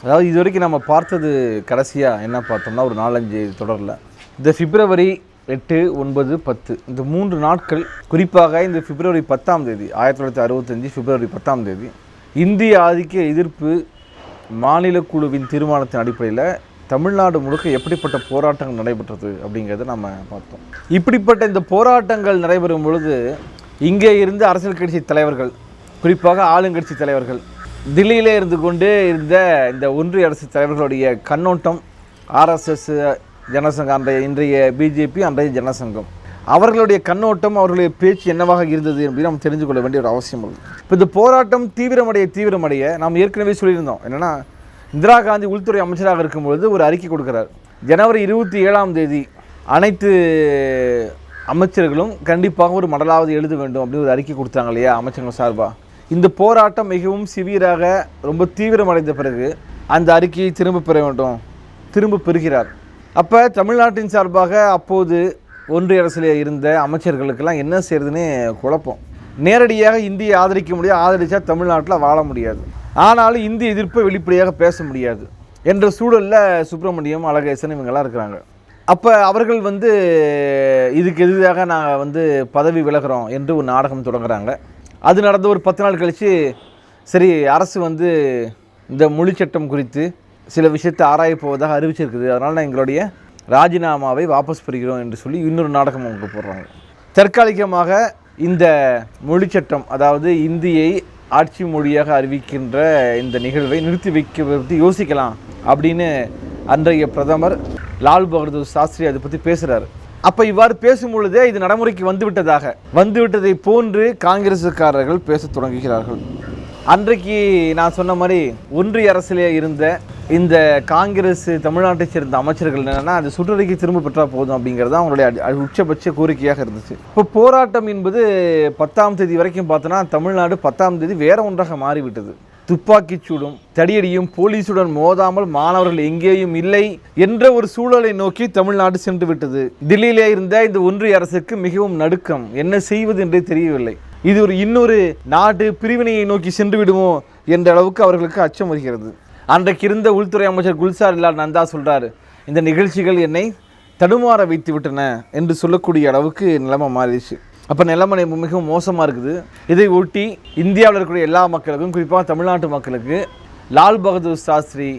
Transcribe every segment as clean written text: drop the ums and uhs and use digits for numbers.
அதாவது இது வரைக்கும் நம்ம பார்த்தது கடைசியாக என்ன பார்த்தோம்னா ஒரு 4-5 தொடரில் இந்த பிப்ரவரி 8, 9, 10 இந்த 3 நாட்கள், குறிப்பாக இந்த பிப்ரவரி 10ஆம் தேதி 1965 பிப்ரவரி 10ஆம் தேதி இந்திய ஆதிக்க எதிர்ப்பு மாநில குழுவின் தீர்மானத்தின் அடிப்படையில் தமிழ்நாடு முழுக்க எப்படிப்பட்ட போராட்டங்கள் நடைபெற்றது அப்படிங்கிறத நம்ம பார்த்தோம். இப்படிப்பட்ட இந்த போராட்டங்கள் நடைபெறும் பொழுது இங்கே இருந்து அரசியல் கட்சி தலைவர்கள், குறிப்பாக ஆளுங்கட்சி தலைவர்கள், தில்லியிலே இருந்து கொண்டு இருந்த இந்த ஒன்றிய அரசு தலைவர்களுடைய கண்ணோட்டம், ஆர்எஸ்எஸ் ஜனசங்கம், இன்றைய பிஜேபி, அன்றைய ஜனசங்கம், அவர்களுடைய கண்ணோட்டம், அவர்களுடைய பேச்சு என்னவாக இருந்தது என்பதை நம்ம தெரிந்து கொள்ள வேண்டிய ஒரு அவசியம் உள்ளது. இப்போ இந்த போராட்டம் தீவிரமடைய நாம் ஏற்கனவே சொல்லியிருந்தோம். என்னென்னா, இந்திரா காந்தி உள்துறை அமைச்சராக இருக்கும்பொழுது ஒரு அறிக்கை கொடுக்குறார். ஜனவரி 27ஆம் தேதி அனைத்து அமைச்சர்களும் கண்டிப்பாக ஒரு மடலாவது எழுத வேண்டும் அப்படின்னு ஒரு அறிக்கை கொடுத்தாங்க இல்லையா அமைச்சர்கள் சார்பாக. இந்த போராட்டம் மிகவும் சிவியராக ரொம்ப தீவிரமடைந்த பிறகு அந்த அறிக்கையை திரும்ப பெற வேண்டும், திரும்ப பெறுகிறார். அப்போ தமிழ்நாட்டின் சார்பாக அப்போது ஒன்றிய அரசில் இருந்த அமைச்சர்களுக்கெல்லாம் என்ன செய்யறதுன்னு குழப்பம். நேரடியாக இந்தியை ஆதரிக்க முடியாது, ஆதரித்தா தமிழ்நாட்டில் வாழ முடியாது, ஆனாலும் இந்திய எதிர்ப்பை வெளிப்படையாக பேச முடியாது என்ற சூழலில் சுப்பிரமணியம், அழகேசன் இவங்கெல்லாம் இருக்கிறாங்க. அப்போ அவர்கள் இதுக்கு எதிராக நாங்கள் பதவி விலகிறோம் என்று ஒரு நாடகம் தொடங்குறாங்க. அது நடந்த ஒரு 10 நாள் கழித்து சரி அரசு இந்த மொழிச்சட்டம் குறித்து சில விஷயத்தை ஆராய போவதாக அறிவிச்சிருக்குது, அதனால் நான் எங்களுடைய ராஜினாமாவை வாபஸ் பெறுகிறோம் என்று சொல்லி இன்னொரு நாடகம் அவங்க போடுறாங்க. தற்காலிகமாக இந்த மொழிச்சட்டம், அதாவது இந்தியை ஆட்சி மொழியாக அறிவிக்கின்ற இந்த நிகழ்வை நிறுத்தி வைக்க யோசிக்கலாம் அப்படின்னு அன்றைய பிரதமர் லால் பகதூர் சாஸ்திரி அதை பற்றி பேசுகிறார். அப்போ இவ்வாறு பேசும் பொழுதே இது நடைமுறைக்கு வந்துவிட்டதை போன்று காங்கிரசுக்காரர்கள் பேச தொடங்குகிறார்கள். அன்றைக்கு நான் சொன்ன மாதிரி ஒன்றிய அரசிலே இருந்த இந்த காங்கிரஸ் தமிழ்நாட்டை சேர்ந்த அமைச்சர்கள் என்னென்னா, அது சுற்றறிக்கை திரும்ப பெற்றா போதும் அப்படிங்கிறது அவங்களுடைய உச்சபட்ச கோரிக்கையாக இருந்துச்சு. இப்போ போராட்டம் என்பது 10ஆம் தேதி வரைக்கும் பார்த்தோன்னா தமிழ்நாடு 10ஆம் தேதி வேற ஒன்றாக மாறிவிட்டது. துப்பாக்கிச் சூடும், தடியடியும், போலீசுடன் மோதாமல் மாணவர்கள் எங்கேயும் இல்லை என்ற ஒரு சூழலை நோக்கி தமிழ்நாடு சென்று விட்டது. தில்லியிலே இருந்த இந்த ஒன்றிய அரசுக்கு மிகவும் நடுக்கம், என்ன செய்வது என்றே தெரியவில்லை. இது இன்னொரு நாடு பிரிவினையை நோக்கி சென்று விடுமோ என்ற அளவுக்கு அவர்களுக்கு அச்சம் வருகிறது. அன்றைக்கு இருந்த உள்துறை அமைச்சர் குல்சார் லால் நந்தா சொல்கிறார், இந்த நிகழ்ச்சிகள் என்னை தடுமாற வைத்து விட்டன என்று சொல்லக்கூடிய அளவுக்கு நிலைமை மாறிடுச்சு. அப்போ நிலைமை மிகவும் மோசமாக இருக்குது. இதை ஒட்டி இந்தியாவில் இருக்கக்கூடிய எல்லா மக்களுக்கும், குறிப்பாக தமிழ்நாட்டு மக்களுக்கு லால் பகதூர் சாஸ்திரி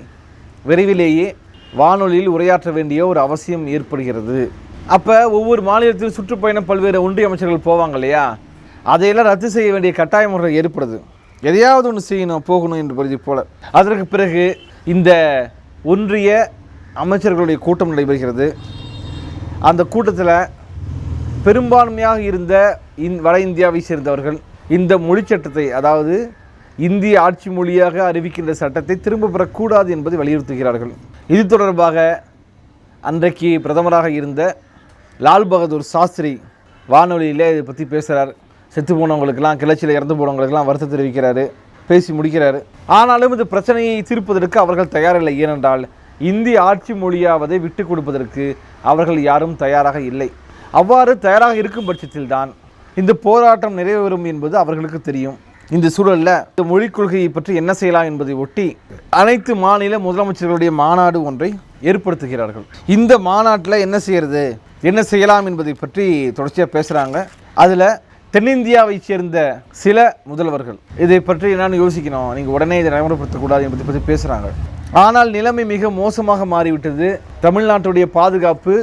விரைவிலேயே வானொலியில் உரையாற்ற வேண்டிய ஒரு அவசியம் ஏற்படுகிறது. அப்போ ஒவ்வொரு மாநிலத்திலும் சுற்றுப்பயணம் பல்வேறு ஒன்றிய அமைச்சர்கள் போவாங்க இல்லையா, அதையெல்லாம் ரத்து செய்ய வேண்டிய கட்டாய முறை ஏற்படுது. எதையாவது ஒன்று செய்யணும், போகணும் என்று பகுதி போல. அதற்கு பிறகு இந்த ஒன்றிய அமைச்சர்களுடைய கூட்டம் நடைபெறுகிறது. அந்த கூட்டத்தில் பெரும்பான்மையாக இருந்த வட இந்தியாவை சேர்ந்தவர்கள் இந்த மொழிச்சட்டத்தை, அதாவது இந்திய ஆட்சி மொழியாக அறிவிக்கின்ற சட்டத்தை திரும்ப பெறக்கூடாது என்பதை வலியுறுத்துகிறார்கள். இது தொடர்பாக அன்றைக்கு பிரதமராக இருந்த லால் பகதூர் சாஸ்திரி வானொலியில் இதை பற்றி பேசுகிறார். செத்து போனவங்களுக்கெல்லாம், கிளர்ச்சியில் இறந்து போனவங்களுக்கெல்லாம் வருத்தம் தெரிவிக்கிறாரு, பேசி முடிக்கிறாரு. ஆனாலும் இந்த பிரச்சனையை தீர்ப்பதற்கு அவர்கள் தயாரில்லை. ஏனென்றால் இந்திய ஆட்சி மொழியாவதை விட்டு கொடுப்பதற்கு அவர்கள் யாரும் தயாராக இல்லை. அவ்வாறு தயாராக இருக்கும் பட்சத்தில் தான் இந்த போராட்டம் நிறைவேறும் என்பது அவர்களுக்கு தெரியும். இந்த சூழலில் இந்த மொழிக் கொள்கையை பற்றி என்ன செய்யலாம் என்பதை ஒட்டி அனைத்து மாநில முதலமைச்சர்களுடைய மாநாடு ஒன்றை ஏற்படுத்துகிறார்கள். இந்த மாநாட்டில் என்ன செய்கிறது, என்ன செய்யலாம் என்பதை பற்றி தொடர்ச்சியாக பேசுகிறாங்க. அதில் தென்னிந்தியாவை சேர்ந்த சில முதல்வர்கள் இதை பற்றி என்னென்னு யோசிக்கணும், நீங்கள் உடனே இதை நடைமுறைப்படுத்தக்கூடாது என்பதை பற்றி பேசுகிறாங்க. ஆனால் நிலைமை மிக மோசமாக மாறிவிட்டது. தமிழ்நாட்டுடைய பாதுகாப்பு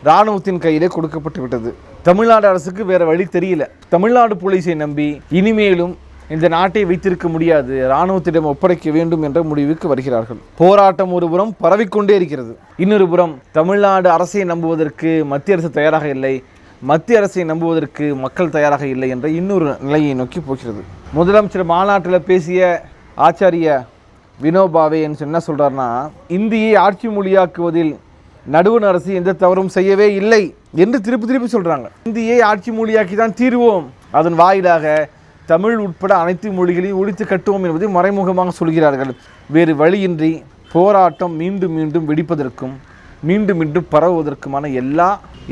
இராணுவத்தின் கையிலே கொடுக்கப்பட்டு விட்டது. தமிழ்நாடு அரசுக்கு வேறு வழி தெரியல. தமிழ்நாடு போலீஸை நம்பி இனிமேலும் இந்த நாட்டை வைத்திருக்க முடியாது, இராணுவத்திடம் ஒப்படைக்க வேண்டும் என்ற முடிவுக்கு வருகிறார்கள். போராட்டம் ஒரு புறம் பரவிக்கொண்டே இருக்கிறது, இன்னொரு புறம் தமிழ்நாடு அரசை நம்புவதற்கு மத்திய அரசு தயாராக இல்லை, மத்திய அரசை நம்புவதற்கு மக்கள் தயாராக இல்லை என்ற இன்னொரு நிலையை நோக்கி போகிறது. முதலமைச்சர் மாநாட்டில் பேசிய ஆச்சாரிய வினோபாவே என்ன சொல்கிறார்னா, இந்தியை ஆட்சி மொழியாக்குவதில் நடுவண் அரசு எந்த தவறும் செய்யவே இல்லை என்று திருப்பி சொல்கிறாங்க. இந்தியை ஆட்சி மொழியாக்கி தான் தீர்வோம், அதன் வாயிலாக தமிழ் உட்பட அனைத்து மொழிகளையும் ஒழித்து கட்டுவோம் என்பதை மறைமுகமாக சொல்கிறார்கள். வேறு வழியின்றி போராட்டம் மீண்டும் மீண்டும் வெடிப்பதற்கும் மீண்டும் மீண்டும் பரவுவதற்குமான எல்லா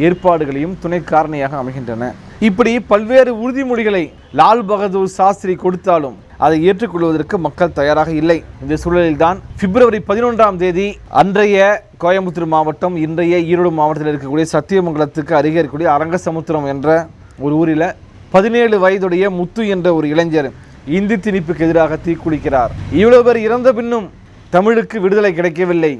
ஏற்பாடுகளையும் துணை காரணியாக அமைகின்றன. இப்படி பல்வேறு உறுதிமொழிகளை லால் பகதூர் சாஸ்திரி கொடுத்தாலும் அதை ஏற்றுக்கொள்வதற்கு மக்கள் தயாராக இல்லை. இந்த சூழலில்தான் பிப்ரவரி 11ஆம் தேதி அன்றைய கோயம்புத்தூர் மாவட்டம், இன்றைய ஈரோடு மாவட்டத்தில் இருக்கக்கூடிய சத்தியமங்கலத்துக்கு அருகே இருக்கக்கூடிய அரங்கசமுத்திரம் என்ற ஒரு ஊரில் 17 வயதுடைய முத்து என்ற ஒரு இளைஞர் இந்தி திணிப்புக்கு எதிராக தீக்குளிக்கிறார். இவ்வளவு பேர் இறந்த பின்னும் தமிழுக்கு விடுதலை கிடைக்கவில்லை.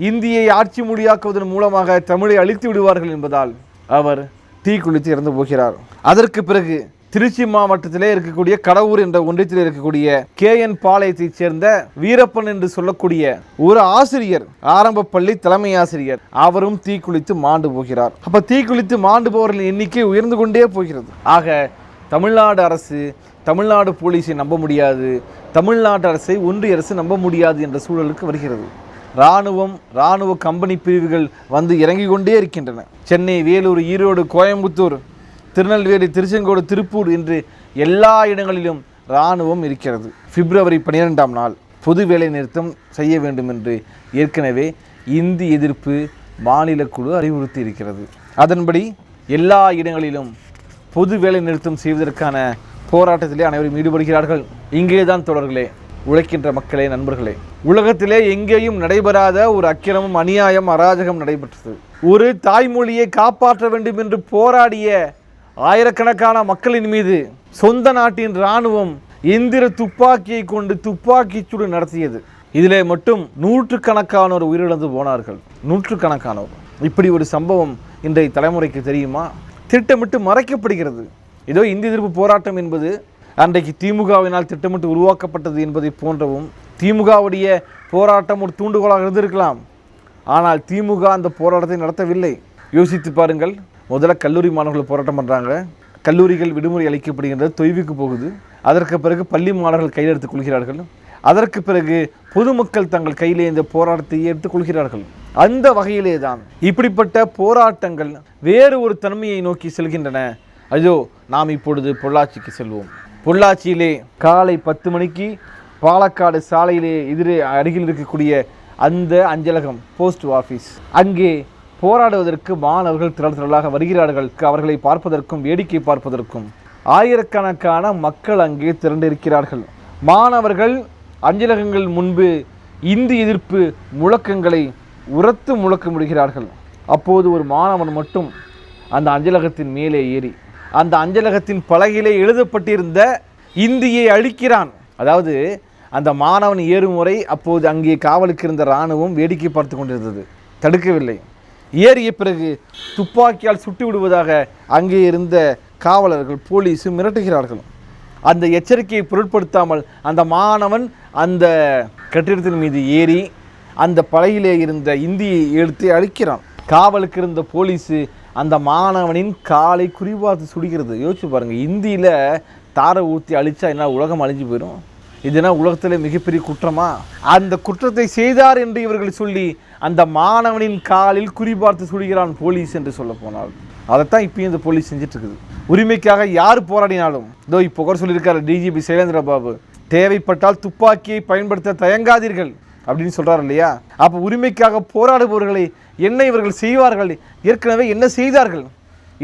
இந்தியை ஆட்சி மொழியாக்குவதன் மூலமாக தமிழை அழித்து விடுவார்கள் என்பதால் அவர் தீக்குளித்து இறந்து போகிறார். அதற்கு பிறகு திருச்சி மாவட்டத்திலே இருக்கக்கூடிய கடவுர் என்ற ஒன்றியத்தில் இருக்கக்கூடிய KN பாளையத்தைச் சேர்ந்த வீரப்பன் என்று சொல்லக்கூடிய ஒரு ஆசிரியர், ஆரம்ப பள்ளி தலைமை ஆசிரியர், அவரும் தீக்குளித்து மாண்டு போகிறார். அப்ப தீக்குளித்து மாண்டு போவர்களின் எண்ணிக்கை உயர்ந்து கொண்டே போகிறது. ஆக தமிழ்நாடு அரசு, தமிழ்நாடு போலீஸை நம்ப முடியாது, தமிழ்நாட்டு அரசை ஒன்றிய அரசு நம்ப முடியாது என்ற சூழலுக்கு வருகிறது. இராணுவ கம்பெனி பிரிவுகள் வந்து இறங்கி கொண்டே இருக்கின்றன. சென்னை, வேலூர், ஈரோடு, கோயம்புத்தூர், திருநெல்வேலி, திருச்செங்கோடு, திருப்பூர் என்று எல்லா இடங்களிலும் இராணுவம் இருக்கிறது. பிப்ரவரி 12ஆம் நாள் பொது வேலை நிறுத்தம் செய்ய வேண்டும் என்று ஏற்கனவே இந்தி எதிர்ப்பு மாநில குழு அறிவுறுத்தி இருக்கிறது. அதன்படி எல்லா இடங்களிலும் பொது வேலை நிறுத்தம் செய்வதற்கான போராட்டத்திலே அனைவரும் ஈடுபடுகிறார்கள். இங்கேதான் தொடர்களே, உழைக்கின்ற மக்களே, நண்பர்களே, உலகத்திலே எங்கேயும் நடைபெறாத ஒரு அக்கிரமம், அநியாயம், அராஜகம் நடைபெற்றது. ஒரு தாய்மொழியை காப்பாற்ற வேண்டும் என்று போராடிய ஆயிரக்கணக்கான மக்களின் மீது சொந்த நாட்டின் இராணுவம் எந்திர துப்பாக்கியை கொண்டு துப்பாக்கிச்சூடு நடத்தியது. இதிலே மட்டும் நூற்றுக்கணக்கானோர் உயிரிழந்து போனார்கள். நூற்றுக்கணக்கானோர். இப்படி ஒரு சம்பவம் இன்றைய தலைமுறைக்கு தெரியுமா? திட்டமிட்டு மறைக்கப்படுகிறது. ஏதோ இந்தி எதிர்ப்பு போராட்டம் என்பது அன்றைக்கு திமுகவினால் திட்டமிட்டு உருவாக்கப்பட்டது என்பதை போன்றவும், திமுகவுடைய போராட்டம் ஒரு தூண்டுகோலாக இருந்திருக்கலாம். ஆனால் திமுக அந்த போராட்டத்தை நடத்தவில்லை. யோசித்து பாருங்கள். முதல்ல கல்லூரி மாணவர்கள் போராட்டம் பண்ணுறாங்க, கல்லூரிகள் விடுமுறை அளிக்கப்படுகின்றது, தொய்வுக்கு போகுது. அதற்கு பிறகு பள்ளி மாணவர்கள் கையில் எடுத்துக் கொள்கிறார்கள். அதற்கு பிறகு பொதுமக்கள் தங்கள் கையிலே இந்த போராட்டத்தை எடுத்துக் கொள்கிறார்கள். அந்த வகையிலே தான் இப்படிப்பட்ட போராட்டங்கள் வேறு ஒரு தன்மையை நோக்கி செல்கின்றன. ஐயோ, நாம் இப்பொழுது பொள்ளாச்சிக்கு செல்வோம். பொள்ளாச்சியிலே காலை 10 மணிக்கு பாலக்காடு சாலையிலே அருகில் இருக்கக்கூடிய அந்த அஞ்சலகம், போஸ்ட் ஆஃபீஸ், அங்கே போராடுவதற்கு மாணவர்கள் திரளாக வருகிறார்கள். அவர்களை பார்ப்பதற்கும் வேடிக்கை பார்ப்பதற்கும் ஆயிரக்கணக்கான மக்கள் அங்கே திரண்டிருக்கிறார்கள். மாணவர்கள் அஞ்சலகங்கள் முன்பு இந்தி எதிர்ப்பு முழக்கங்களை உரத்து முழக்க முடிகிறார்கள். அப்போது ஒரு மாணவன் மட்டும் அந்த அஞ்சலகத்தின் மேலே ஏறி அந்த அஞ்சலகத்தின் பலகையிலே எழுதப்பட்டிருந்த இந்தியை அழிக்கிறான். அதாவது அந்த மாணவன் ஏறும் முறை அப்போது அங்கே காவலுக்கு இருந்த இராணுவம் வேடிக்கை பார்த்து கொண்டிருந்தது, தடுக்கவில்லை. ஏறிய பிறகு துப்பாக்கியால் சுட்டு விடுவதாக அங்கே இருந்த காவலர்கள், போலீஸ் மிரட்டுகிறார்கள். அந்த எச்சரிக்கையை பொருட்படுத்தாமல் அந்த மாணவன் அந்த கட்டிடத்தின் மீது ஏறி அந்த பலகையிலே இருந்த இந்தியை எடுத்து அழிக்கிறான். காவலுக்கு இருந்த போலீஸு அந்த மாணவனின் காலை குறிபார்த்து சுடுகிறது. யோசிச்சு பாருங்கள், இந்தியில் தாரை ஊற்றி அழிச்சா என்ன உலகம் அழிஞ்சு போயிடும்? இதுனா உலகத்தில் மிகப்பெரிய குற்றமா? அந்த குற்றத்தை செய்தார் என்று இவர்கள் சொல்லி அந்த மாணவனின் காலில் குறிபார்த்து சுடுகிறான் போலீஸ் என்று சொல்ல போனால். அதைத்தான் இப்பயும் இந்த போலீஸ் செஞ்சுட்டு இருக்குது. உரிமைக்காக யார் போராடினாலும், இதோ இப்போ கூட சொல்லியிருக்காரு டிஜிபி சைலேந்திர பாபு, தேவைப்பட்டால் துப்பாக்கியை பயன்படுத்த தயங்காதீர்கள் அப்படின்னு சொல்கிறார் இல்லையா? அப்போ உரிமைக்காக போராடுபவர்களை என்ன இவர்கள் செய்வார்கள்? ஏற்கனவே என்ன செய்தார்கள்?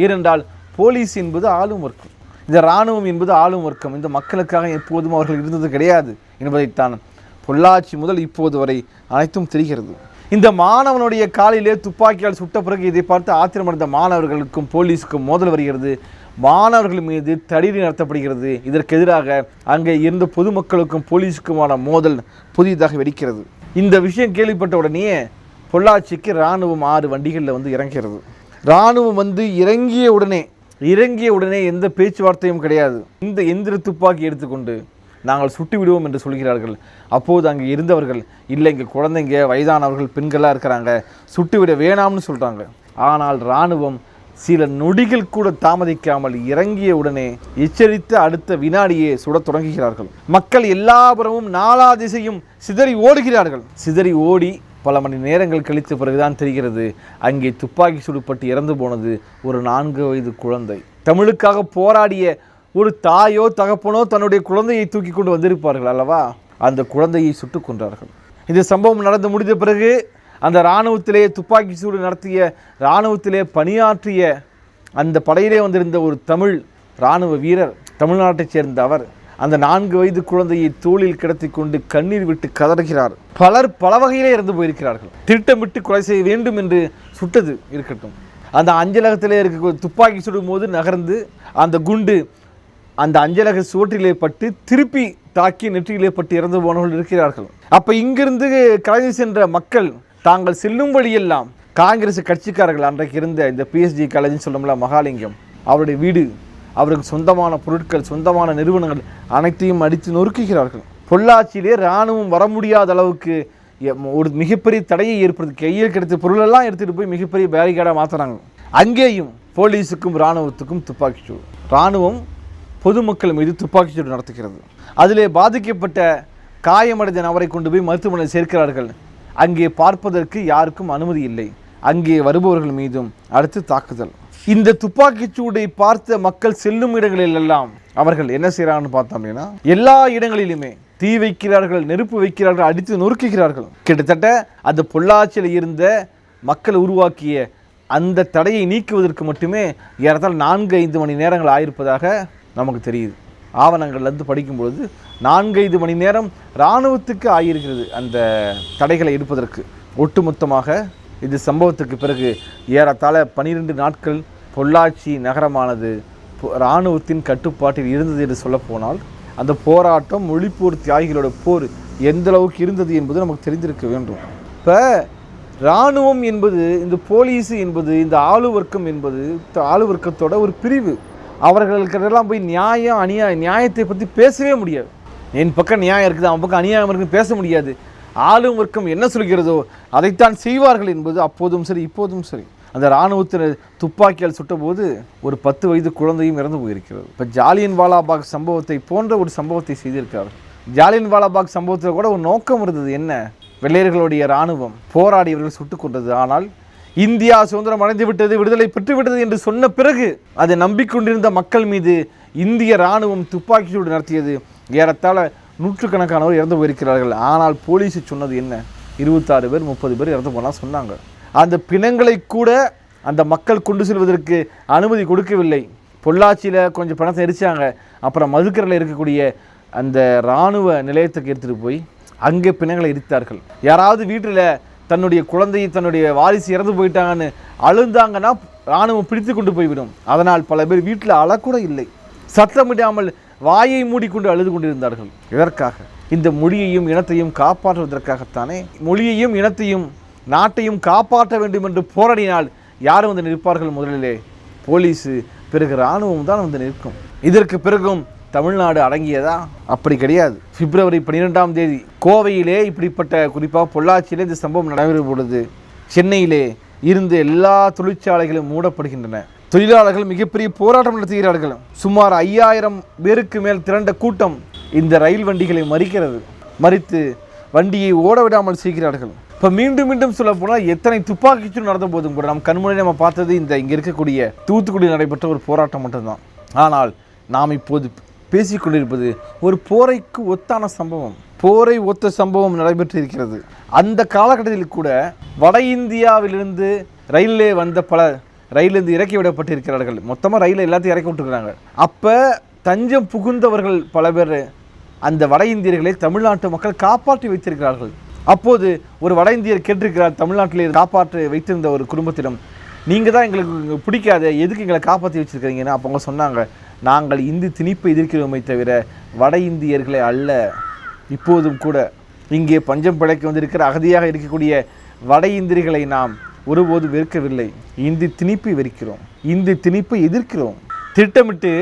ஏனென்றால் போலீஸ் என்பது ஆளும் வர்க்கம், இந்த இராணுவம் என்பது ஆளும் வர்க்கம். இந்த மக்களுக்காக எப்போதும் அவர்கள் இருந்தது கிடையாது என்பதைத்தான் பொள்ளாச்சி முதல் இப்போது வரை அனைத்தும் தெரிகிறது. இந்த மாணவனுடைய காலிலே துப்பாக்கியால் சுட்ட பிறகு இதை பார்த்து ஆத்திரமடைந்த மாணவர்களுக்கும் போலீஸுக்கும் மோதல் வருகிறது. மாணவர்கள் மீது தடியடி நடத்தப்படுகிறது. இதற்கு எதிராக அங்கே இருந்த பொதுமக்களுக்கும் போலீஸுக்குமான மோதல் புதிதாக வெடிக்கிறது. இந்த விஷயம் கேள்விப்பட்ட உடனே பொள்ளாச்சிக்கு இராணுவம் 6 வண்டிகளில் வந்து இறங்கிறது. இராணுவம் இறங்கிய உடனே எந்த பேச்சுவார்த்தையும் கிடையாது. இந்த எந்திர துப்பாக்கி எடுத்துக்கொண்டு நாங்கள் சுட்டு விடுவோம் என்று சொல்கிறார்கள். அப்போது அங்கே இருந்தவர்கள், இல்லை இங்கே குழந்தைங்க, வயதானவர்கள், பெண்களாக இருக்கிறாங்க, சுட்டு விட வேணாம்னு சொல்கிறாங்க. ஆனால் இராணுவம் சில நொடிகள் கூட தாமதிக்காமல் இறங்கிய உடனே எச்சரித்த அடுத்த வினாடியே சுடத் தொடங்குகிறார்கள். மக்கள் எல்லாபுறமும் நாலா திசையும் சிதறி ஓடுகிறார்கள். சிதறி ஓடி பல மணி நேரங்கள் கழித்த பிறகுதான் தெரிகிறது, அங்கே துப்பாக்கி சுடுப்பட்டு இறந்து போனது ஒரு 4 வயது குழந்தை. தமிழுக்காக போராடிய ஒரு தாயோ தகப்பனோ தன்னுடைய குழந்தையை தூக்கி கொண்டு வந்திருப்பார்கள் அல்லவா? அந்த குழந்தையை சுட்டு கொன்றார்கள். இந்த சம்பவம் நடந்து முடிந்த பிறகு அந்த இராணுவத்திலே துப்பாக்கி சூடு நடத்திய, இராணுவத்திலே பணியாற்றிய அந்த படையிலே வந்திருந்த ஒரு தமிழ் இராணுவ வீரர், தமிழ்நாட்டைச் சேர்ந்த அவர், அந்த 4 வயது குழந்தையை தோளில் கிடத்தி கொண்டு கண்ணீர் விட்டு கதறுகிறார். பலர் பல வகையிலே இறந்து போயிருக்கிறார்கள். திட்டமிட்டு கொலை செய்ய வேண்டும் என்று சுட்டது இருக்கட்டும், அந்த அஞ்சலகத்திலே இருக்க துப்பாக்கி சுடும் போது நகர்ந்து அந்த குண்டு அந்த அஞ்சலக சுவற்றிலே பட்டு திருப்பி தாக்கி நெற்றியிலே பட்டு இறந்து போனவர்கள் இருக்கிறார்கள். அப்போ இங்கிருந்து கலைந்து சென்ற மக்கள் தாங்கள் செல்லும் வழியெல்லாம் காங்கிரஸ் கட்சிக்காரர்கள் அன்றைக்கு இருந்த இந்த PSG காலேஜ்னு சொல்லமுடியல மகாலிங்கம், அவருடைய வீடு, அவருக்கு சொந்தமான பொருட்கள், சொந்தமான நிறுவனங்கள் அனைத்தையும் அடித்து நொறுக்குகிறார்கள். பொள்ளாச்சியிலே இராணுவம் வர முடியாத அளவுக்கு ஒரு மிகப்பெரிய தடையை ஏற்படுத்தி கையில் கிடைத்த பொருளெல்லாம் எடுத்துகிட்டு போய் மிகப்பெரிய பேரிகார்டாக மாற்றுறாங்க. அங்கேயும் போலீஸுக்கும் இராணுவத்துக்கும் துப்பாக்கிச்சூடு. இராணுவம் பொதுமக்கள் மீது துப்பாக்கிச்சூடு நடத்துகிறது. அதிலே பாதிக்கப்பட்ட காயமடைந்த நபரை கொண்டு போய் மருத்துவமனையில் சேர்க்கிறார்கள். அங்கே பார்ப்பதற்கு யாருக்கும் அனுமதி இல்லை. அங்கே வருபவர்கள் மீதும் அடுத்து தாக்குதல். இந்த துப்பாக்கிச்சூடை பார்த்த மக்கள் செல்லும் இடங்களிலெல்லாம் அவர்கள் என்ன செய்கிறாங்கன்னு பார்த்தோம் அப்படின்னா, எல்லா இடங்களிலுமே தீ வைக்கிறார்கள், நெருப்பு வைக்கிறார்கள், அடித்து நொறுக்குகிறார்கள். கிட்டத்தட்ட அந்த பொள்ளாச்சியில் இருந்த மக்கள் உருவாக்கிய அந்த தடையை நீக்குவதற்கு மட்டுமே ஏறத்தாழ 4-5 மணி நேரங்கள் ஆயிருப்பதாக நமக்கு தெரியுது. ஆவணங்கள்லேருந்து படிக்கும்பொழுது 4-5 மணி நேரம் இராணுவத்துக்கு ஆகியிருக்கிறது அந்த தடைகளை எடுப்பதற்கு. ஒட்டுமொத்தமாக இது சம்பவத்துக்கு பிறகு ஏறத்தாழ 12 நாட்கள் பொள்ளாச்சி நகரமானது இராணுவத்தின் கட்டுப்பாட்டில் இருந்தது என்று சொல்லப்போனால், அந்த போராட்டம் மொழிப்போர் தியாகிகளோட போர் எந்த அளவுக்கு இருந்தது என்பது நமக்கு தெரிந்திருக்க வேண்டும். இப்போ இராணுவம் என்பது, இந்த போலீஸ் என்பது, இந்த ஆளுவர்க்கம் என்பது ஆளுவர்க்கத்தோட ஒரு பிரிவு. அவர்களுக்கெல்லாம் போய் நியாயம் நியாயத்தை பற்றி பேசவே முடியாது. என் பக்கம் நியாயம் இருக்குது, அவன் பக்கம் அநியாயம் இருக்குன்னு பேச முடியாது. ஆளும் வர்க்கம் என்ன சொல்கிறதோ அதைத்தான் செய்வார்கள் என்பது அப்போதும் சரி இப்போதும் சரி. அந்த இராணுவத்தினர் துப்பாக்கியால் சுட்டபோது ஒரு 10 வயது குழந்தையும் இறந்து போயிருக்கிறது. இப்போ ஜாலியன் வாலாபாக் சம்பவத்தை போன்ற ஒரு சம்பவத்தை செய்திருக்கிறார்கள். ஜாலியன் வாலாபாக் சம்பவத்தில் கூட ஒரு நோக்கம் இருந்தது. என்ன? வெள்ளையர்களுடைய இராணுவம் போராடியவர்கள் சுட்டுக் கொண்டது. ஆனால் இந்தியா சுதந்திரம் அடைந்து விட்டது, விடுதலை பெற்றுவிட்டது என்று சொன்ன பிறகு அதை நம்பிக்கொண்டிருந்த மக்கள் மீது இந்திய இராணுவம் துப்பாக்கிச்சூடு நடத்தியது. ஏறத்தாழ 100கணக்கானவர் இறந்து போயிருக்கிறார்கள். ஆனால் போலீஸ் சொன்னது என்ன? 26 பேர் 30 பேர் இறந்து போனால் சொன்னாங்க. அந்த பிணங்களை கூட அந்த மக்கள் கொண்டு செல்வதற்கு அனுமதி கொடுக்கவில்லை. பொள்ளாச்சியில் கொஞ்சம் பணத்தை எரிச்சாங்க. அப்புறம் மதுக்கரையில் இருக்கக்கூடிய அந்த இராணுவ நிலையத்துக்கு எடுத்துகிட்டு போய் அங்கே பிணங்களை எரித்தார்கள். யாராவது வீட்டில் தன்னுடைய குழந்தையை, தன்னுடைய வாரிசு இறந்து போயிட்டாங்கன்னு அழுந்தாங்கன்னா இராணுவம் பிடித்து கொண்டு போய்விடும். அதனால் பல பேர் வீட்டில் அழக்கூட இல்லை, சத்தமிடாமல் வாயை மூடிக்கொண்டு அழுது கொண்டிருந்தார்கள். இதற்காக இந்த மொழியையும் இனத்தையும் காப்பாற்றுவதற்காகத்தானே. மொழியையும் இனத்தையும் நாட்டையும் காப்பாற்ற வேண்டும் என்று போராடினால் யாரும் வந்து நிற்பார்கள்? முதலிலே போலீஸு, பிறகு இராணுவம் தான் வந்து நிற்கும். இதற்கு பிறகும் தமிழ்நாடு அடங்கியதா? அப்படி கிடையாது. பிப்ரவரி 12ஆம் தேதி கோவையிலே இப்படிப்பட்ட, குறிப்பாக பொள்ளாச்சியிலே இந்த சம்பவம் நடைபெறும் பொழுது சென்னையிலே இருந்து எல்லா தொழிற்சாலைகளும் மூடப்படுகின்றன. தொழிலாளர்கள் மிகப்பெரிய போராட்டம் நடத்துகிறார்கள். சுமார் 5000 பேருக்கு மேல் திரண்ட கூட்டம் இந்த ரயில் வண்டிகளை மறித்து வண்டியை ஓட விடாமல் செய்கிறார்கள். இப்போ மீண்டும் மீண்டும் சொல்ல போனால் எத்தனை துப்பாக்கிச்சூடு நடந்த போதும் கூட நம் கண்முறை நம்ம பார்த்தது இங்கே இருக்கக்கூடிய தூத்துக்குடி நடைபெற்ற ஒரு போராட்டம் மட்டும்தான். ஆனால் நாம் இப்போது பேசிக்கொண்டிருப்பது ஒரு போரைக்கு ஒத்தான சம்பவம், போரை ஒத்த சம்பவம் நடைபெற்று இருக்கிறது. அந்த காலகட்டத்தில் கூட வட இந்தியாவிலிருந்து ரயிலே வந்த பலர் ரயிலிருந்து இறக்கி விடப்பட்டிருக்கிறார்கள். மொத்தமாக ரயிலில் எல்லாத்தையும் இறக்கி விட்டுருக்கிறாங்க. அப்போ தஞ்சம் புகுந்தவர்கள் பல பேர் அந்த வட இந்தியர்களை தமிழ்நாட்டு மக்கள் காப்பாற்றி வைத்திருக்கிறார்கள். அப்போது ஒரு வட இந்தியர் கேட்டிருக்கிறார், தமிழ்நாட்டில் காப்பாற்றி வைத்திருந்த ஒரு குடும்பத்திடம், நீங்கள் தான் எங்களுக்கு பிடிக்காத, எதுக்கு எங்களை காப்பாற்றி வச்சுருக்கிறீங்கன்னு. அப்போ அவங்க சொன்னாங்க, நாங்கள் இந்தி திணிப்பை எதிர்க்கிறோமே தவிர வட இந்தியர்களை அல்ல. இப்போதும் கூட இங்கே பஞ்சம் பிழைக்க வந்திருக்கிற அகதியாக இருக்கக்கூடிய வட இந்தியர்களை நாம் ஒருபோது வெறுக்கவில்லை. இந்தி திணிப்பை வெறுக்கிறோம், இந்தி திணிப்பை எதிர்க்கிறோம். திட்டமிட்டு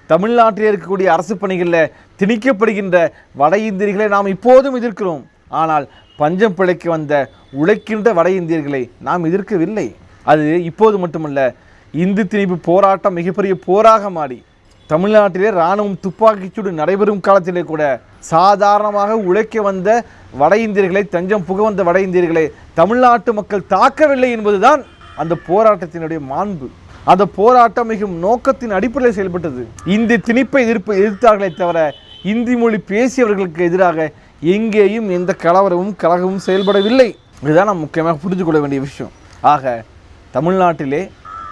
தமிழ்நாட்டில் இருக்கக்கூடிய அரசு பணிகளில் திணிக்கப்படுகின்ற வட இந்தியர்களை நாம் இப்போதும் எதிர்க்கிறோம். ஆனால் பஞ்சம் பிழைக்க வந்த உழைக்கின்ற வட இந்தியர்களை நாம் எதிர்க்கவில்லை. அது இப்போது மட்டுமல்ல, இந்தி திணிப்பு போராட்டம் மிகப்பெரிய போராக மாறி தமிழ்நாட்டிலே இராணுவம் துப்பாக்கிச்சூடு நடைபெறும் காலத்திலே கூட சாதாரணமாக உழைக்க வந்த வட இந்தியர்களை, தஞ்சம் புக வந்த வட இந்தியர்களை தமிழ்நாட்டு மக்கள் தாக்கவில்லை என்பதுதான் அந்த போராட்டத்தினுடைய மாண்பு. அந்த போராட்டம் மிகவும் நோக்கத்தின் அடிப்படையில் செயல்பட்டது. இந்தி திணிப்பை எதிர்த்தார்களே தவிர இந்தி மொழி பேசியவர்களுக்கு எதிராக எங்கேயும் எந்த கலகமும் செயல்படவில்லை. இதுதான் நாம் முக்கியமாக புரிந்து கொள்ள வேண்டிய விஷயம். ஆக தமிழ்நாட்டிலே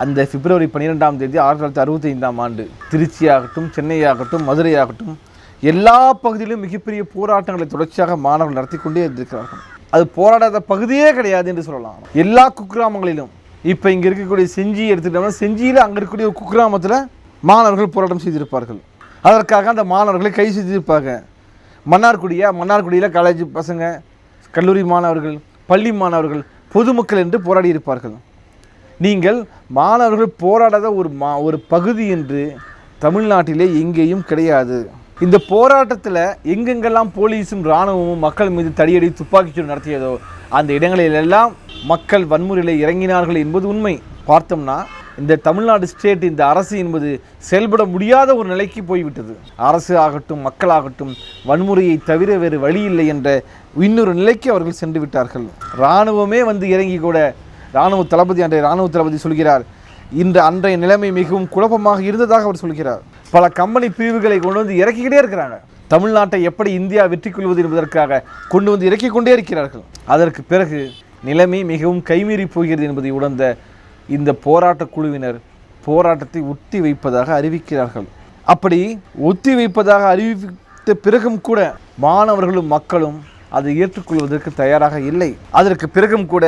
அந்த பிப்ரவரி 12ஆம் தேதி 1965ஆம் ஆண்டு திருச்சி ஆகட்டும், சென்னை ஆகட்டும், மதுரை ஆகட்டும், எல்லா பகுதியிலும் மிகப்பெரிய போராட்டங்களை தொடர்ச்சியாக மாணவர்கள் நடத்தி கொண்டே இருந்திருக்கிறார்கள். அது போராடாத பகுதியே கிடையாது என்று சொல்லலாம். எல்லா குக்கிராமங்களிலும் இப்போ இங்கே இருக்கக்கூடிய செஞ்சி எடுத்துக்கிட்டோம்னா, செஞ்சியில் அங்கே இருக்கக்கூடிய ஒரு குக்கிராமத்தில் மாணவர்கள் போராட்டம் செய்திருப்பார்கள். அதற்காக அந்த மாணவர்களை கைது செய்திருப்பாங்க. மன்னார்குடியில் காலேஜ் பசங்க, கல்லூரி மாணவர்கள், பள்ளி மாணவர்கள், பொதுமக்கள் என்று போராடி இருப்பார்கள். நீங்கள் மாணவர்கள் போராடாத ஒரு பகுதி என்று தமிழ்நாட்டிலே எங்கேயும் கிடையாது. இந்த போராட்டத்தில் எங்கெங்கெல்லாம் போலீஸும் இராணுவமும் மக்கள் மீது தடியடி துப்பாக்கிச்சூடு நடத்தியதோ அந்த இடங்களிலெல்லாம் மக்கள் வன்முறையில் இறங்கினார்கள் என்பது உண்மை. பார்த்தோம்னா இந்த தமிழ்நாடு ஸ்டேட், இந்த அரசு என்பது செயல்பட முடியாத ஒரு நிலைக்கு போய்விட்டது. அரசு ஆகட்டும், மக்களாகட்டும், வன்முறையை தவிர வேறு வழி இல்லை என்ற இன்னொரு நிலைக்கு அவர்கள் சென்று விட்டார்கள். இராணுவமே வந்து இறங்கி கூட அன்றைய இராணுவ தளபதி சொல்கிறார், அன்றைய நிலைமை மிகவும் குழப்பமாக இருந்ததாக அவர் சொல்கிறார். பல கம்பெனி பிரிவுகளை கொண்டு வந்து இறக்கிக்கிட்டே இருக்கிறாங்க. தமிழ்நாட்டை எப்படி இந்தியா வெற்றி கொள்வது என்பதற்காக கொண்டு வந்து இறக்கிக் கொண்டே இருக்கிறார்கள். அதற்கு பிறகு நிலைமை மிகவும் கைமீறி போகிறது என்பதை உணர்ந்த இந்த போராட்ட குழுவினர் போராட்டத்தை ஒத்தி வைப்பதாக அறிவிக்கிறார்கள். அப்படி ஒத்தி வைப்பதாக அறிவித்த பிறகும் கூட மாணவர்களும் மக்களும் அதை ஏற்றுக்கொள்வதற்கு தயாராக இல்லை. அதற்கு பிறகும் கூட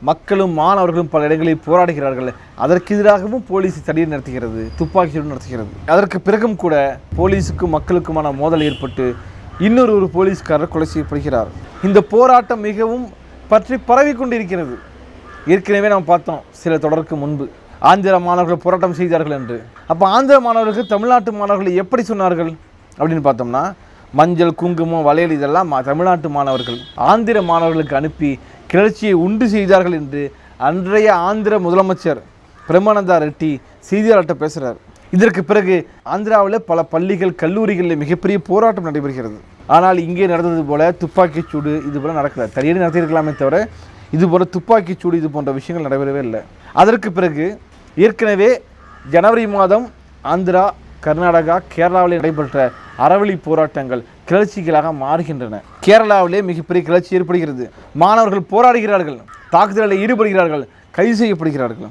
மக்களும் மாணவர்களும் பல இடங்களில் போராடுகிறார்கள். அதற்கு எதிராகவும் போலீஸ் தடியடி நடத்துகிறது, துப்பாக்கிச்சூடு நடத்துகிறது. அதற்கு பிறகும் கூட போலீஸுக்கும் மக்களுக்குமான மோதல் ஏற்பட்டு இன்னொரு போலீஸ்காரர் கொலை செய்யப்படுகிறார். இந்த போராட்டம் மிகவும் பற்றி பரவி கொண்டிருக்கிறது. ஏற்கனவே நாம் பார்த்தோம் சில தொடருக்கு முன்பு ஆந்திர மாணவர்கள் போராட்டம் செய்தார்கள் என்று. அப்போ ஆந்திர மாணவர்களுக்கு தமிழ்நாட்டு மாணவர்கள் எப்படி சொன்னார்கள் அப்படின்னு பார்த்தோம்னா, மஞ்சள், குங்குமம், வளையல் இதெல்லாம் தமிழ்நாட்டு மாணவர்கள் ஆந்திர மாணவர்களுக்கு அனுப்பி கிளர்ச்சியை உண்டு செய்தார்கள் என்று அன்றைய ஆந்திர முதலமைச்சர் பிரேமானந்தா ரெட்டி செய்தியாளர்கிட்ட பேசுகிறார். இதற்கு பிறகு ஆந்திராவில் பல பள்ளிகள், கல்லூரிகளில் மிகப்பெரிய போராட்டம் நடைபெறுகிறது. ஆனால் இங்கே நடந்தது போல துப்பாக்கிச்சூடு இது போல நடக்கல. தடியடி நடத்தியிருக்கலாமே தவிர இதுபோல் துப்பாக்கிச்சூடு இது போன்ற விஷயங்கள் நடைபெறவே இல்லை. அதற்கு பிறகு ஏற்கனவே ஜனவரி மாதம் ஆந்திரா, கர்நாடகா, கேரளாவில் நடைபெற்ற அறவழி போராட்டங்கள் கிளர்ச்சிகளாக மாறுகின்றன. கேரளாவிலே மிகப்பெரிய கிளர்ச்சி ஏற்படுகிறது. மாணவர்கள் போராடுகிறார்கள், தாக்குதலில் ஈடுபடுகிறார்கள், கைது செய்யப்படுகிறார்கள்.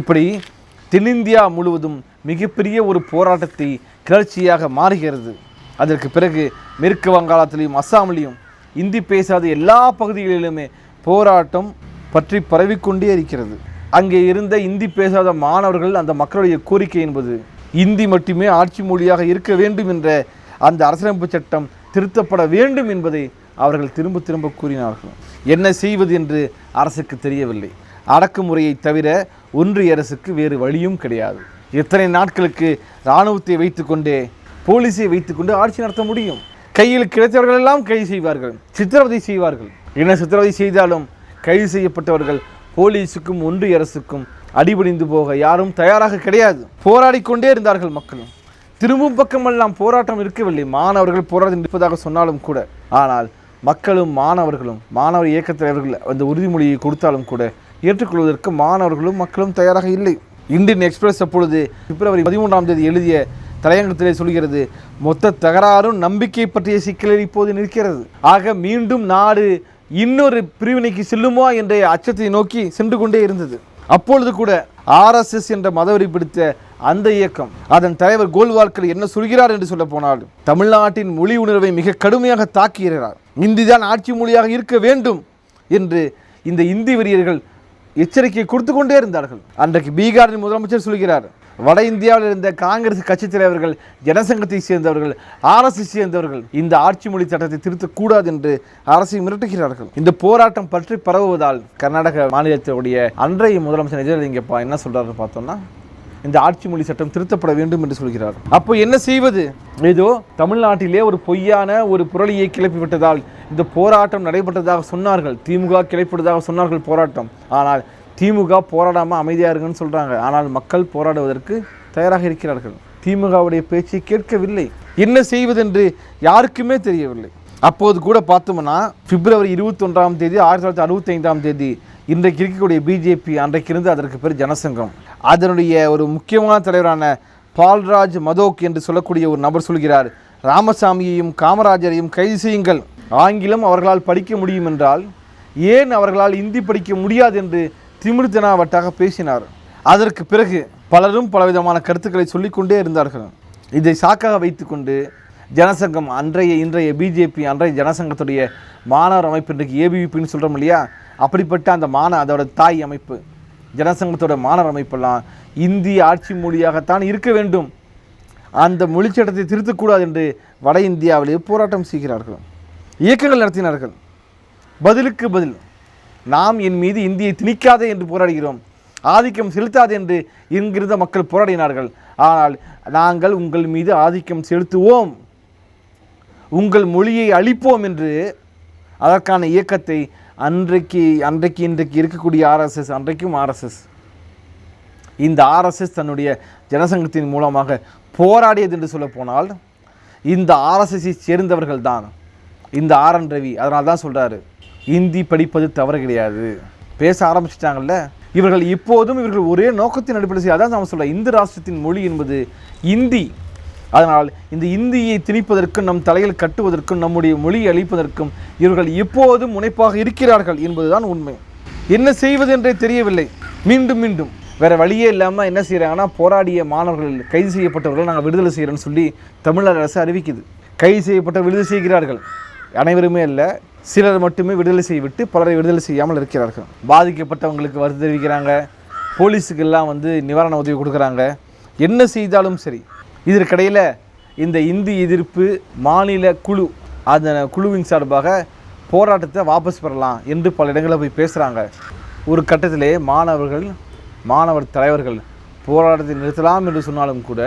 இப்படி தென்னிந்தியா முழுவதும் மிகப்பெரிய ஒரு போராட்டத்தை கிளர்ச்சியாக மாறுகிறது. அதற்கு பிறகு மேற்கு வங்காளத்திலையும் அஸ்ஸாமிலையும் இந்தி பேசாத எல்லா பகுதிகளிலுமே போராட்டம் பற்றி பரவிக்கொண்டே இருக்கிறது. அங்கே இருந்த இந்தி பேசாத மாணவர்கள் அந்த மக்களுடைய கோரிக்கை என்பது இந்தி மட்டுமே ஆட்சி மொழியாக இருக்க வேண்டும் என்ற அந்த அரசியலமைப்பு சட்டம் திருத்தப்பட வேண்டும் என்பதை அவர்கள் திரும்ப திரும்ப கூறினார்கள். என்ன செய்வது என்று அரசுக்கு தெரியவில்லை. அடக்குமுறையை தவிர ஒன்றிய அரசுக்கு வேறு வழியும் கிடையாது. எத்தனை நாட்களுக்கு இராணுவத்தை வைத்துக்கொண்டே, போலீஸை வைத்துக்கொண்டு ஆட்சி நடத்த முடியும்? கையில் கிடைத்தவர்கள் எல்லாம் கைது செய்வார்கள், சித்திரவதை செய்வார்கள். என்ன சித்திரவதை செய்தாலும் கைது செய்யப்பட்டவர்கள் போலீஸுக்கும் ஒன்றிய அரசுக்கும் அடிபணிந்து போக யாரும் தயாராக கிடையாது. போராடிக்கொண்டே இருந்தார்கள் மக்களும். திரும்பும் பக்கமெல்லாம் போராட்டம் இருக்கவில்லை. மாணவர்கள் போராட்டம் இருப்பதாக சொன்னாலும் கூட, ஆனால் மக்களும் மாணவர்களும், மாணவர் இயக்க தலைவர்கள் அந்த உறுதிமொழியை கொடுத்தாலும் கூட ஏற்றுக்கொள்வதற்கு மாணவர்களும் மக்களும் தயாராக இல்லை. இந்தியன் எக்ஸ்பிரஸ் அப்பொழுது பிப்ரவரி 13ஆம் தேதி எழுதிய தலையங்கத்திலே சொல்கிறது, மொத்த தகராறும் நம்பிக்கை பற்றிய சிக்கலில் இப்போது நிற்கிறது. ஆக மீண்டும் நாடு இன்னொரு பிரிவினைக்கு செல்லுமா என்ற அச்சத்தை நோக்கி சென்று கொண்டே இருந்தது. அப்பொழுது கூட RSS என்ற மதவெறி பிடித்த அந்த இயக்கம், அதன் தலைவர் கோல்வால்கர் என்ன சொல்கிறார் என்று சொல்ல போனால், தமிழ்நாட்டின் மொழி உணர்வை மிக கடுமையாக தாக்குகிறார். இந்தி தான் ஆட்சி மொழியாக இருக்க வேண்டும் என்று இந்த இந்தி வெறியர்கள் எச்சரிக்கை கொடுத்து கொண்டே இருந்தார்கள். அன்றைக்கு பீகாரின் முதலமைச்சர் சொல்கிறார், வட இந்தியாவில் இருந்த காங்கிரஸ் கட்சி தலைவர்கள், ஜனசங்கத்தை சேர்ந்தவர்கள், RSS சேர்ந்தவர்கள் இந்த ஆட்சி மொழி சட்டத்தை திருத்தக்கூடாது என்று அரசை மிரட்டுகிறார்கள். இந்த போராட்டம் பற்றி பரவுவதால் கர்நாடக மாநிலத்தினுடைய அன்றைய முதலமைச்சர் நிஜலிங்கப்பா என்ன சொல்றாரு பார்த்தோம்னா, இந்த ஆட்சி மொழி சட்டம் திருத்தப்பட வேண்டும் என்று சொல்கிறார். அப்போ என்ன செய்வது? ஏதோ தமிழ்நாட்டிலே ஒரு பொய்யான ஒரு புரளியை கிளப்பிவிட்டதால் இந்த போராட்டம் நடைபெற்றதாக சொன்னார்கள். திமுக கிளப்பிவிட்டதாக சொன்னார்கள் போராட்டம். ஆனால் திமுக போராடாமல் அமைதியாக இருக்குன்னு சொல்கிறாங்க. ஆனால் மக்கள் போராடுவதற்கு தயாராக இருக்கிறார்கள். திமுகவுடைய பேச்சை கேட்கவில்லை. என்ன செய்வதென்று யாருக்குமே தெரியவில்லை. அப்போது கூட பார்த்தோம்னா பிப்ரவரி 21ஆம் தேதி 1965ஆம் தேதி இன்றைக்கு இருக்கக்கூடிய பிஜேபி, அன்றைக்கு இருந்து அதற்கு பேர் ஜனசங்கம், அதனுடைய ஒரு முக்கியமான தலைவரான பால்ராஜ் மதோக் என்று சொல்லக்கூடிய ஒரு நபர் சொல்கிறார், ராமசாமியையும் காமராஜரையும் கைது செய்யுங்கள். ஆங்கிலம் அவர்களால் படிக்க முடியும் என்றால் ஏன் அவர்களால் இந்தி படிக்க முடியாது என்று திமிர்த்தனாவட்டாக பேசினார். அதற்கு பிறகு பலரும் பலவிதமான கருத்துக்களை சொல்லிக்கொண்டே இருந்தார்கள். இதை சாக்காக வைத்துக்கொண்டு ஜனசங்கம், இன்றைய பிஜேபி, அன்றைய ஜனசங்கத்துடைய மாணவர் அமைப்பு, இன்றைக்கு ஏபிவிபின்னு சொல்கிறோம் இல்லையா, அப்படிப்பட்ட அந்த அதோட தாய் அமைப்பு ஜனசங்கத்தோட மாணவர் அமைப்பெல்லாம் இந்திய ஆட்சி மொழியாகத்தான் இருக்க வேண்டும், அந்த மொழி சட்டத்தை திருத்தக்கூடாது என்று வட இந்தியாவிலே போராட்டம் செய்கிறார்கள், இயக்கங்கள் நடத்தினார்கள். பதிலுக்கு பதில் நாம் என் மீது இந்தியை திணிக்காதே என்று போராடுகிறோம், ஆதிக்கம் செலுத்தாது என்று இங்கிருந்த மக்கள் போராடினார்கள். ஆனால் நாங்கள் உங்கள் மீது ஆதிக்கம் செலுத்துவோம், உங்கள் மொழியை அழிப்போம் என்று அதற்கான இயக்கத்தை இன்றைக்கு இருக்கக்கூடிய ஆர்எஸ்எஸ், அன்றைக்கும் ஆர்எஸ்எஸ், இந்த ஆர்எஸ்எஸ் தன்னுடைய ஜனசங்கத்தின் மூலமாக போராடியது என்று சொல்ல போனால் இந்த ஆர்எஸ்எஸ்ஸை சேர்ந்தவர்கள் தான் இந்த RN ரவி. அதனால தான் சொல்கிறாரு, இந்தி படிப்பது தவறு கிடையாது. பேச ஆரம்பிச்சிட்டாங்கல்ல, இவர்கள் ஒரே நோக்கத்தின் அடிப்படையில் செய்ய. அதான் நம்ம சொல்கிறோம், இந்து ராஷ்டிரத்தின் மொழி என்பது இந்தி. அதனால் இந்த இந்தியை திணிப்பதற்கும், நம் தலையில் கட்டுவதற்கும், நம்முடைய மொழியை அழிப்பதற்கும் இவர்கள் எப்போதும் முனைப்பாக இருக்கிறார்கள் என்பதுதான் உண்மை. என்ன செய்வது என்றே தெரியவில்லை. மீண்டும் மீண்டும் வேறு வழியே இல்லாமல் என்ன செய்கிறாங்கன்னா, போராடிய மாணவர்கள், கைது செய்யப்பட்டவர்கள் நாங்கள் விடுதலை செய்கிறோன்னு சொல்லி தமிழ்நாடு அரசு அறிவிக்குது. கைது செய்யப்பட்ட விடுதலை செய்கிறார்கள், அனைவருமே இல்லை, சிலர் மட்டுமே விடுதலை செய்துவிட்டு பலரை விடுதலை செய்யாமல் இருக்கிறார்கள். பாதிக்கப்பட்டவங்களுக்கு வருத்தம் தெரிவிக்கிறாங்க, போலீஸுக்கெல்லாம் நிவாரண உதவி கொடுக்குறாங்க. என்ன செய்தாலும் சரி, இதற்கிடையில் இந்த இந்தி எதிர்ப்பு மாநில குழு, அந்த குழுவின் சார்பாக போராட்டத்தை வாபஸ் பெறலாம் என்று பல இடங்களில் போய் பேசுகிறாங்க. ஒரு கட்டத்திலே மாணவர் தலைவர்கள் போராட்டத்தை நிறுத்தலாம் என்று சொன்னாலும் கூட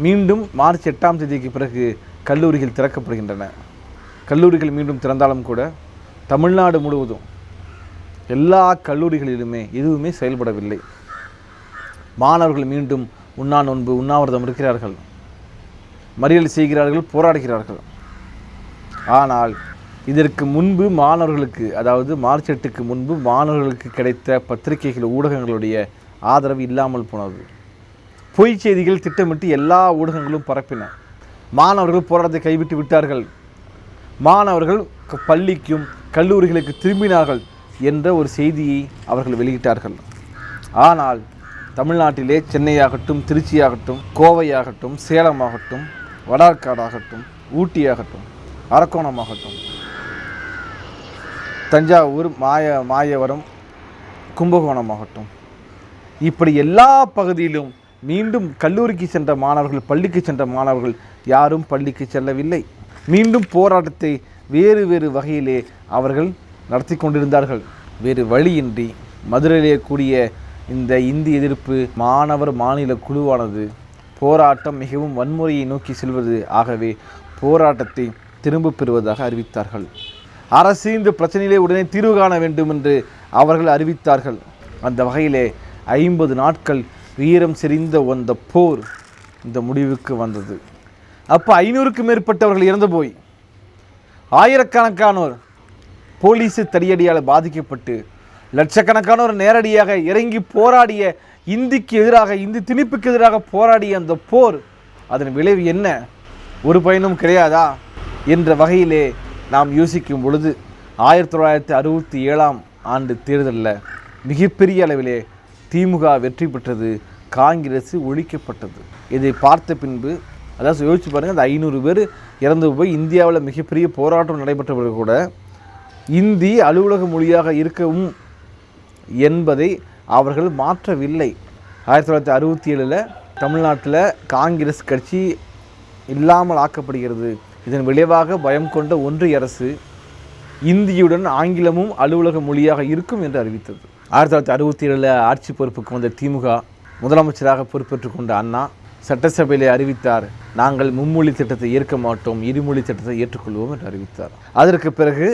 மீண்டும் மார்ச் 8ஆம் தேதிக்கு பிறகு கல்லூரிகள் திறக்கப்படுகின்றன. கல்லூரிகள் மீண்டும் திறந்தாலும் கூட தமிழ்நாடு முழுவதும் எல்லா கல்லூரிகளிலுமே எதுவுமே செயல்படவில்லை. மாணவர்கள் மீண்டும் உண்ணாவிரதம் இருக்கிறார்கள், மறியல் செய்கிறார்கள், போராடுகிறார்கள். ஆனால் இதற்கு முன்பு மாணவர்களுக்கு, அதாவது மார்ச் 8க்கு முன்பு மாணவர்களுக்கு கிடைத்த பத்திரிகைகள், ஊடகங்களுடைய ஆதரவு இல்லாமல் போனது. பொய் செய்திகள் திட்டமிட்டு எல்லா ஊடகங்களும் பரப்பின. மாணவர்கள் போராட்டத்தை கைவிட்டு விட்டார்கள், மாணவர்கள் பள்ளிக்கும் கல்லூரிகளுக்கு திரும்பினார்கள் என்ற ஒரு செய்தியை அவர்கள் வெளியிட்டார்கள். ஆனால் தமிழ்நாட்டிலே சென்னையாகட்டும், திருச்சியாகட்டும், கோவையாகட்டும், சேலமாகட்டும், வடார்காடாகட்டும், ஊட்டியாகட்டும், அரக்கோணமாகட்டும், தஞ்சாவூர், மாயவரம், கும்பகோணமாகட்டும், இப்படி எல்லா பகுதியிலும் மீண்டும் கல்லூரிக்கு சென்ற மாணவர்கள், பள்ளிக்கு சென்ற மாணவர்கள் யாரும் பள்ளிக்கு செல்லவில்லை. மீண்டும் போராட்டத்தை வேறு வகையிலே அவர்கள் நடத்தி கொண்டிருந்தார்கள். வேறு வழியின்றி மதுரையிலே கூடிய இந்த இந்தி எதிர்ப்பு மாணவர் மாநில குழுவானது போராட்டம் மிகவும் வன்முறையை நோக்கி செல்வது, ஆகவே போராட்டத்தை திரும்ப பெறுவதாக அறிவித்தார்கள். அரசு இந்த பிரச்சனையிலே உடனே தீர்வு காண வேண்டும் என்று அவர்கள் அறிவித்தார்கள். அந்த வகையிலே 50 நாட்கள் வீரம் செறிந்த அந்த போர் இந்த முடிவுக்கு வந்தது. அப்போ 500க்கும் மேற்பட்டவர்கள் இறந்து போய், ஆயிரக்கணக்கானோர் போலீஸு தடியடியால் பாதிக்கப்பட்டு, லட்சக்கணக்கானோர் நேரடியாக இறங்கி போராடிய, இந்திக்கு எதிராக, இந்தி திணிப்புக்கு எதிராக போராடிய அந்த போர், அதன் விளைவு என்ன? ஒரு பயனும் கிடையாதா என்ற வகையிலே நாம் யோசிக்கும் பொழுது 1967ஆம் ஆண்டு தேர்தலில் மிகப்பெரிய அளவிலே திமுக வெற்றி பெற்றது, காங்கிரஸ் ஒழிக்கப்பட்டது. இதை பார்த்த பின்பு, அதாவது யோசிச்சு பாருங்கள், அந்த 500 பேர் இறந்து போய் இந்தியாவில் மிகப்பெரிய போராட்டம் நடைபெற்றவர்கள் கூட இந்தி அலுவலக மொழியாக இருக்கவும் என்பதை அவர்கள் மாற்றவில்லை. 1967 தமிழ்நாட்டில் காங்கிரஸ் கட்சி இல்லாமல் ஆக்கப்படுகிறது. இதன் விளைவாக பயம் கொண்ட ஒன்றிய அரசு இந்தியுடன் ஆங்கிலமும் அலுவலக மொழியாக இருக்கும் என்று அறிவித்தது. 1967 ஆட்சி பொறுப்புக்கு வந்த திமுக, முதலமைச்சராக பொறுப்பேற்றுக் கொண்ட அண்ணா சட்டசபையிலே அறிவித்தார், நாங்கள் மும்மொழி திட்டத்தை ஏற்க மாட்டோம், இருமொழி திட்டத்தை ஏற்றுக்கொள்வோம் என்று அறிவித்தார். அதற்கு பிறகு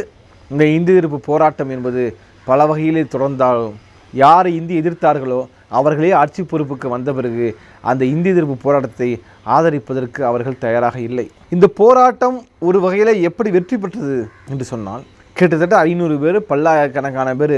இந்த இந்தி எதிர்ப்பு போராட்டம் என்பது பல வகையிலே தொடர்ந்தாலும், யார் இந்தி எதிர்த்தார்களோ அவர்களே ஆட்சி பொறுப்புக்கு வந்த பிறகு அந்த இந்தி எதிர்ப்பு போராட்டத்தை ஆதரிப்பதற்கு அவர்கள் தயாராக இல்லை. இந்த போராட்டம் ஒரு வகையில் எப்படி வெற்றி பெற்றது என்று சொன்னால், கிட்டத்தட்ட 500 பேர், பல்லாயிரக்கணக்கான பேர்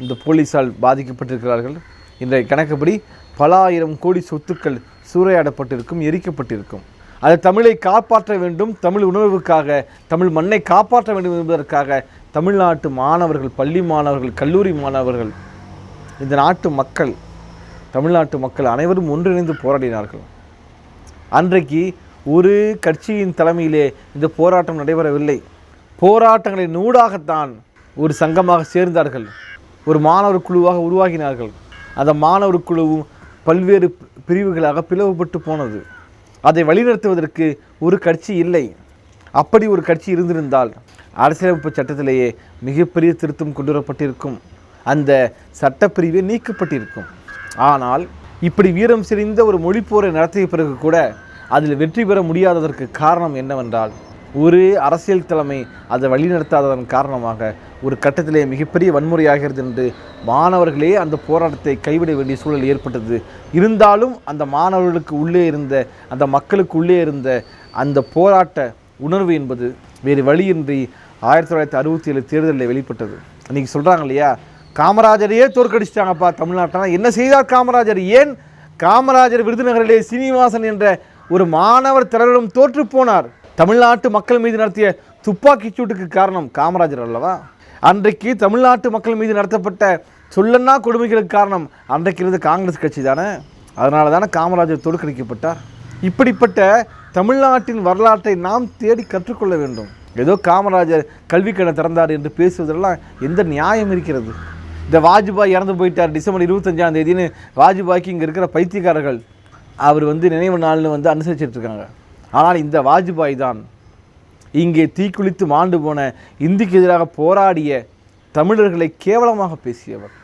இந்த போலீஸால் பாதிக்கப்பட்டிருக்கிறார்கள். இன்றைய கணக்குப்படி பல ஆயிரம் கோடி சொத்துக்கள் சூறையாடப்பட்டிருக்கும், எரிக்கப்பட்டிருக்கும். அது தமிழை காப்பாற்ற வேண்டும், தமிழ் உணர்வுக்காக, தமிழ் மண்ணை காப்பாற்ற வேண்டும் என்பதற்காக தமிழ்நாட்டு மாணவர்கள், பள்ளி மாணவர்கள், கல்லூரி மாணவர்கள், இந்த நாட்டு மக்கள் தமிழ்நாட்டு மக்கள் அனைவரும் ஒன்றிணைந்து போராடினார்கள். அன்றைக்கு ஒரு கட்சியின் தலைமையிலே இந்த போராட்டம் நடைபெறவில்லை. போராட்டங்களின் ஊடாகத்தான் ஒரு சங்கமாக சேர்ந்தார்கள், ஒரு மாணவர் குழுவாக உருவாகினார்கள். அந்த மாணவர் குழுவும் பல்வேறு பிரிவுகளாக பிளவுபட்டு போனது. அதை வழிநடத்துவதற்கு ஒரு கட்சி இல்லை. அப்படி ஒரு கட்சி இருந்திருந்தால் அரசியலமைப்பு சட்டத்திலேயே மிகப்பெரிய திருத்தம் கொண்டு வரப்பட்டிருக்கும், அந்த சட்டப்பிரிவே நீக்கப்பட்டிருக்கும். ஆனால் இப்படி வீரம் செறிந்த ஒரு மொழிப்போரை நடத்திய பிறகு கூட அதில் வெற்றி பெற முடியாததற்கு காரணம் என்னவென்றால், ஒரு அரசியல் தலைமை அதை வழிநடத்தாததன் காரணமாக ஒரு கட்டத்திலே மிகப்பெரிய வன்முறையாகிறது என்று மாணவர்களே அந்த போராட்டத்தை கைவிட வேண்டிய சூழல் ஏற்பட்டது. இருந்தாலும் அந்த மாணவர்களுக்கு உள்ளே இருந்த, அந்த மக்களுக்கு உள்ளே இருந்த அந்த போராட்ட உணர்வு என்பது வேறு வழியின்றி 1967 தேர்தலில் வெளிப்பட்டது. இன்றைக்கி சொல்கிறாங்க இல்லையா, காமராஜரையே தோற்கடிச்சிட்டாங்கப்பா தமிழ்நாட்டில். என்ன செய்தார் காமராஜர்? ஏன் காமராஜர் விருதுநகரிலே சீனிவாசன் என்ற ஒரு மாணவர் தலைவரிடம் தோற்று போனார்? தமிழ்நாட்டு மக்கள் மீது நடத்திய துப்பாக்கிச் சூட்டுக்கு காரணம் காமராஜர் அல்லவா? அன்றைக்கு தமிழ்நாட்டு மக்கள் மீது நடத்தப்பட்ட சொல்லன்னா கொடுமைகளுக்கு காரணம் அன்றைக்கு இருந்த காங்கிரஸ் கட்சி தானே. அதனால தானே காமராஜர் தோற்கடிக்கப்பட்டார். இப்படிப்பட்ட தமிழ்நாட்டின் வரலாற்றை நாம் தேடி கற்றுக்கொள்ள வேண்டும். ஏதோ காமராஜர் கல்விக்கடை திறந்தார் என்று பேசுவதெல்லாம் எந்த நியாயம் இருக்கிறது? இந்த வாஜ்பாய் இறந்து போயிட்டார் டிசம்பர் 25ஆம் தேதின்னு வாஜ்பாய்க்கு இங்கே இருக்கிற பைத்தியக்காரர்கள் அவர் நினைவு நாள்னு அனுசரிச்சுட்டு இருக்காங்க. ஆனால் இந்த வாஜ்பாய் தான் இங்கே தீக்குளித்து மாண்டு போன இந்திக்கு எதிராக போராடிய தமிழர்களை கேவலமாக பேசியவர்.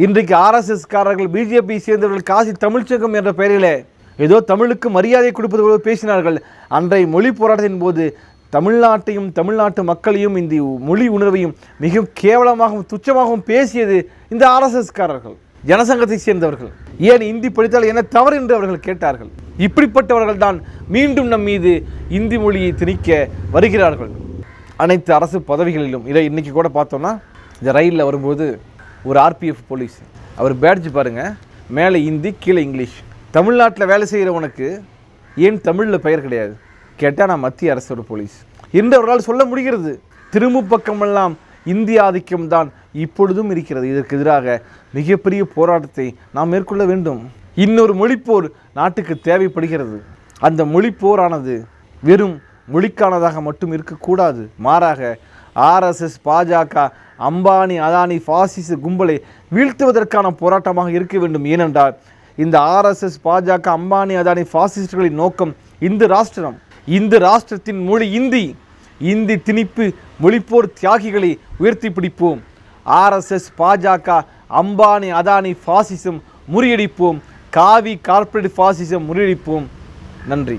இன்றைக்கு ஆர்எஸ்எஸ்காரர்கள், பிஜேபி சேர்ந்தவர்கள் காசி தமிழ்ச்சங்கம் என்ற பெயரிலே ஏதோ தமிழுக்கு மரியாதை கொடுப்பது போல பேசினார்கள். அன்றைய மொழி போராட்டத்தின் போது தமிழ்நாட்டையும் தமிழ்நாட்டு மக்களையும் இந்த மொழி உணர்வையும் மிக கேவலமாகவும் துச்சமாகவும் பேசியது இந்த ஆர்எஸ்எஸ்காரர்கள், ஜனசங்கத்தை சேர்ந்தவர்கள். ஏன் இந்தி படித்தால் என்ன தவறு என்று அவர்கள் கேட்டார்கள். இப்படிப்பட்டவர்கள் தான் மீண்டும் நம் மீது இந்தி மொழியை திணிக்க வருகிறார்கள். அனைத்து அரசு பதவிகளிலும் இதை இன்றைக்கி கூட பார்த்தோன்னா, இந்த ரயிலில் வரும்போது ஒரு ஆர்பிஎஃப் போலீஸ், அவர் பேட்ஜ் பாருங்கள், மேலே இந்தி கீழே இங்கிலீஷ். தமிழ்நாட்டில் வேலை செய்கிறவனுக்கு ஏன் தமிழில் பெயர் கிடையாது கேட்டால், நான் மத்திய அரசோட போலீஸ் என்று அவர்களால் சொல்ல முடிகிறது. திரும்ப பக்கமெல்லாம் இந்திய ஆதிக்கம்தான் இப்பொழுதும் இருக்கிறது. இதற்கு எதிராக மிகப்பெரிய போராட்டத்தை நாம் மேற்கொள்ள வேண்டும். இன்னொரு மொழிப்போர் நாட்டுக்கு தேவைப்படுகிறது. அந்த மொழிப்போரானது வெறும் மொழிக்கானதாக மட்டும் இருக்கக்கூடாது. மாறாக ஆர்எஸ்எஸ், பாஜக, அம்பானி, அதானி பாசிச கும்பலை வீழ்த்துவதற்கான போராட்டமாக இருக்க வேண்டும். ஏனென்றால் இந்த ஆர்எஸ்எஸ், பாஜக, அம்பானி, அதானி பாசிஸ்டுகளின் நோக்கம் இந்து ராஷ்டிரம். இந்து ராஷ்டிரத்தின் மொழி இந்தி. இந்தி திணிப்பு மொழிப்போர் தியாகிகளை உயர்த்தி பிடிப்போம். ஆர்எஸ்எஸ், பாஜக, அம்பானி, அதானி பாசிசம் முறியடிப்போம். காவி கார்ப்பரேட் பாசிசம் முறியடிப்போம். நன்றி.